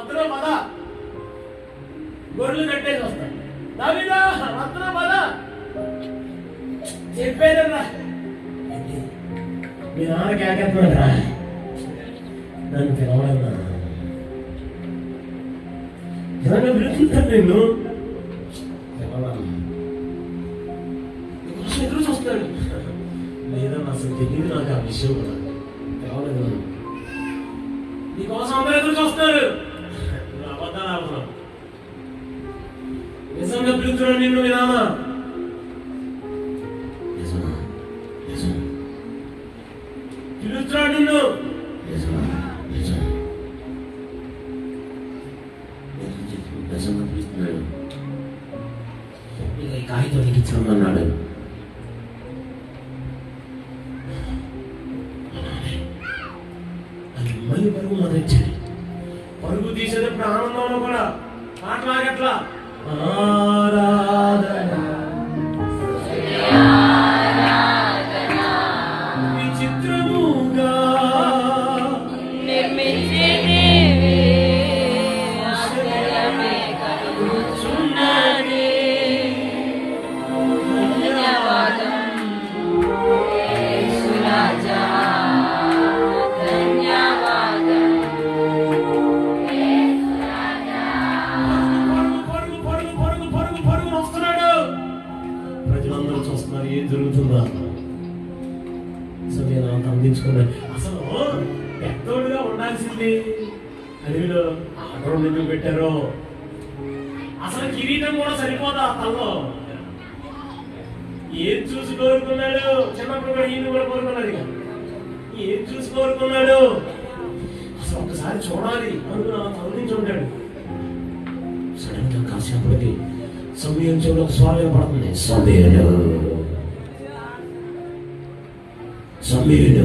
రత్న పద, గొర్రెలు కట్టేసి వస్తాడు. దావీదా రత్న పద చెప్పేదన్నా, మీ నాన్న కేకెత్తున్నాడా, నన్ను పిలవడన్నా, ఎవరైనా పిలుచుకుంటాను నిన్ను, నీకోసం ఎదురు చూస్తాడు. లేదన్నా అసలు తెలియదు నాకు ఆ విషయం కూడా, పిలవలేదు, నీకోసం అందరూ ఎదురు చూస్తారు. అబద్ధాలు ఆడుతున్నావు, నిజంగా పిలుస్తున్నాడు నిన్ను మీ నాన్న. పిలుస్తున్నాడు నిన్ను, పిలుస్తున్నాడు. ఇక ఈ కాగితం నీకు ఇచ్చామన్నాడు. అది మళ్ళీ పరుగు మొదలెచ్చాడు. పరుగు తీసేటప్పుడు ఆనందంలో కూడా మాట్లాడట్లా ఆరాధన విచిత్రముగా ఏం జరుగుతుందా సమయం అందించుకున్నాడు. అసలు పెద్దోడుగా ఉండాల్సింది అడవిలో ఆటోడు ఎందుకు పెట్టారో, అసలు కిరీటం కూడా సరిపోదా తల్లో. ఏం చూసి కోరుకున్నాడు, చిన్నప్పుడు కూడా ఈయన కూడా కోరుకున్నాడు. ఇక ఏం చూసి కోరుకున్నాడు, అసలు ఒకసారి చూడాలి అనుకుని తరలించి ఉంటాడు. సడన్ గా కాసేపటికి సమయం చెవులో ఒక స్వరం వినపడుతుంది, సమీరుడు సమీరుడు